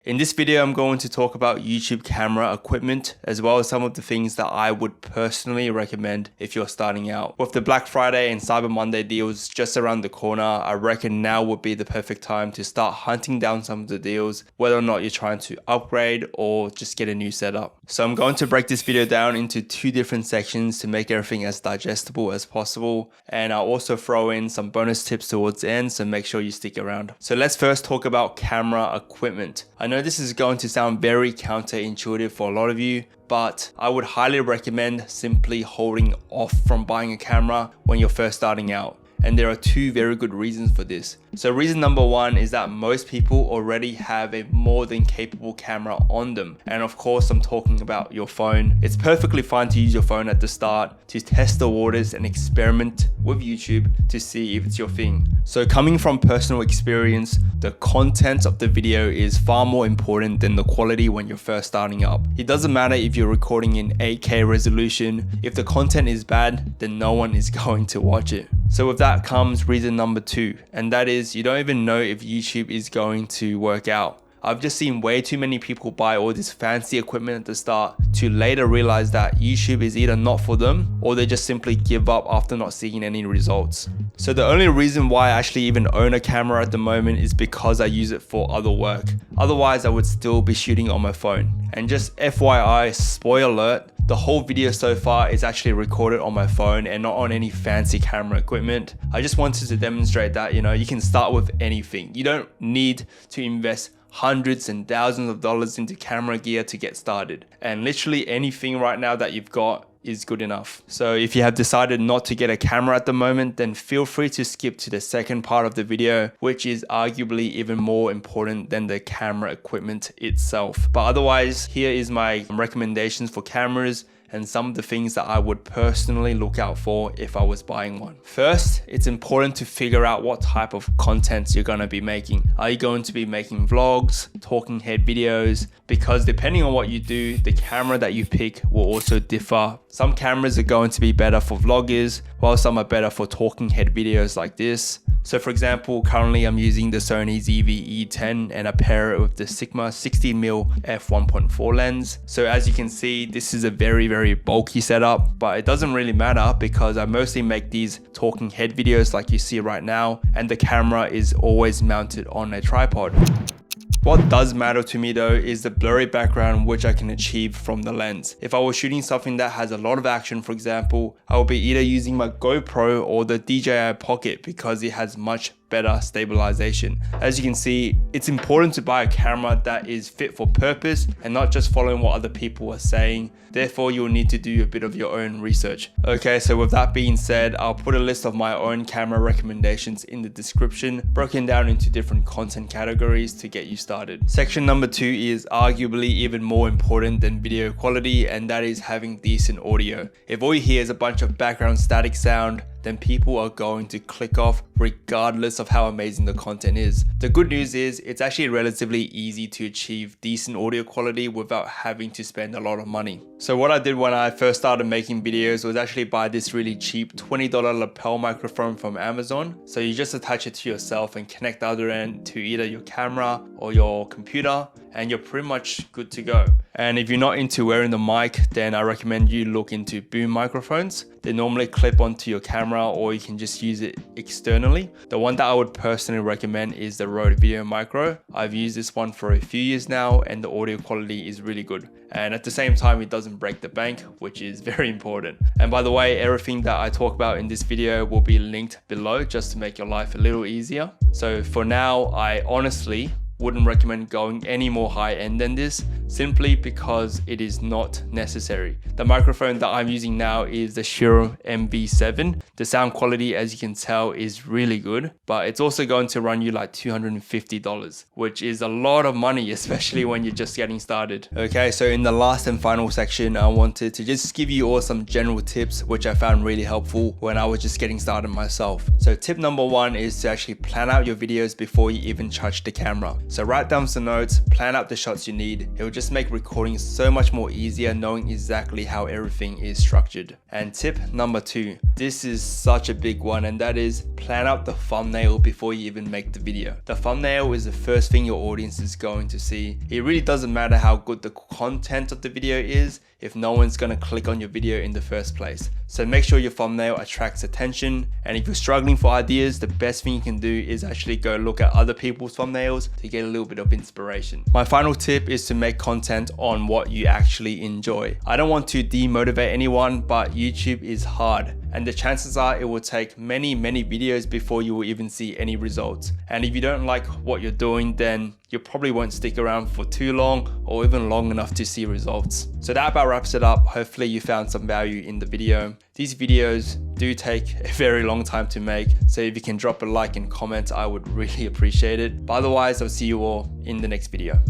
In this video, I'm going to talk about YouTube camera equipment, as well as some of the things that I would personally recommend if you're starting out. With the Black Friday and Cyber Monday deals just around the corner, I reckon now would be the perfect time to start hunting down some of the deals, whether or not you're trying to upgrade or just get a new setup. So I'm going to break this video down into two different sections to make everything as digestible as possible. And I'll also throw in some bonus tips towards the end, so make sure you stick around. So let's first talk about camera equipment. I know this is going to sound very counterintuitive for a lot of you, but I would highly recommend simply holding off from buying a camera when you're first starting out. And there are two very good reasons for this. So reason number one is that most people already have a more than capable camera on them. And of course, I'm talking about your phone. It's perfectly fine to use your phone at the start to test the waters and experiment with YouTube to see if it's your thing. So coming from personal experience, the content of the video is far more important than the quality when you're first starting up. It doesn't matter if you're recording in 8K resolution. If the content is bad, then no one is going to watch it. So with that comes reason number two, and that is you don't even know if YouTube is going to work out. I've just seen way too many people buy all this fancy equipment at the start to later realize that YouTube is either not for them or they just simply give up after not seeing any results. So the only reason why I actually even own a camera at the moment is because I use it for other work. Otherwise, I would still be shooting on my phone. And just FYI, spoiler alert, the whole video so far is actually recorded on my phone and not on any fancy camera equipment. I just wanted to demonstrate that, you can start with anything. You don't need to invest hundreds and thousands of dollars into camera gear to get started. And literally anything right now that you've got is good enough. So if you have decided not to get a camera at the moment, then feel free to skip to the second part of the video, which is arguably even more important than the camera equipment itself. But otherwise, here is my recommendations for cameras and some of the things that I would personally look out for if I was buying one. First, it's important to figure out what type of content you're gonna be making. Are you going to be making vlogs, talking head videos? Because depending on what you do, the camera that you pick will also differ. Some cameras are going to be better for vloggers, while some are better for talking head videos like this. So for example, currently I'm using the Sony ZV-E10 and I pair it with the Sigma 60mm f1.4 lens. So as you can see, this is a very bulky setup, but it doesn't really matter because I mostly make these talking head videos like you see right now, and the camera is always mounted on a tripod. What does matter to me though is the blurry background which I can achieve from the lens. If I was shooting something that has a lot of action, for example, I will be either using my GoPro or the DJI Pocket because it has much better stabilization. As you can see, it's important to buy a camera that is fit for purpose and not just following what other people are saying. Therefore, you'll need to do a bit of your own research. Okay, so with that being said, I'll put a list of my own camera recommendations in the description, broken down into different content categories to get you started. Section number two is arguably even more important than video quality, and that is having decent audio. If all you hear is a bunch of background static sound, then people are going to click off regardless of how amazing the content is. The good news is it's actually relatively easy to achieve decent audio quality without having to spend a lot of money. So what I did when I first started making videos was actually buy this really cheap $20 lapel microphone from Amazon. So you just attach it to yourself and connect the other end to either your camera or your computer, and you're pretty much good to go. And if you're not into wearing the mic, then I recommend you look into boom microphones. They normally clip onto your camera, or you can just use it externally. The one that I would personally recommend is the Rode Video Micro. I've used this one for a few years now and the audio quality is really good. And at the same time, it doesn't break the bank, which is very important. And by the way, everything that I talk about in this video will be linked below just to make your life a little easier. So for now, I honestly wouldn't recommend going any more high end than this, simply because it is not necessary. The microphone that I'm using now is the Shure MV7. The sound quality, as you can tell, is really good, but it's also going to run you like $250, which is a lot of money, especially when you're just getting started. Okay, so in the last and final section, I wanted to just give you all some general tips, which I found really helpful when I was just getting started myself. So tip number one is to actually plan out your videos before you even touch the camera. So write down some notes, plan out the shots you need. It will just make recording so much more easier knowing exactly how everything is structured. And tip number 2, this is such a big one, and that is plan out the thumbnail before you even make the video. The thumbnail is the first thing your audience is going to see. It really doesn't matter how good the content of the video is if no one's gonna click on your video in the first place. So make sure your thumbnail attracts attention, and if you're struggling for ideas, the best thing you can do is actually go look at other people's thumbnails to get a little bit of inspiration. My final tip is to make content on what you actually enjoy. I don't want to demotivate anyone, but YouTube is hard, and the chances are it will take many videos before you will even see any results. And if you don't like what you're doing, then you probably won't stick around for too long or even long enough to see results. So that about wraps it up. Hopefully you found some value in the video. These videos do take a very long time to make, so if you can drop a like and comment, I would really appreciate it. But otherwise, I'll see you all in the next video.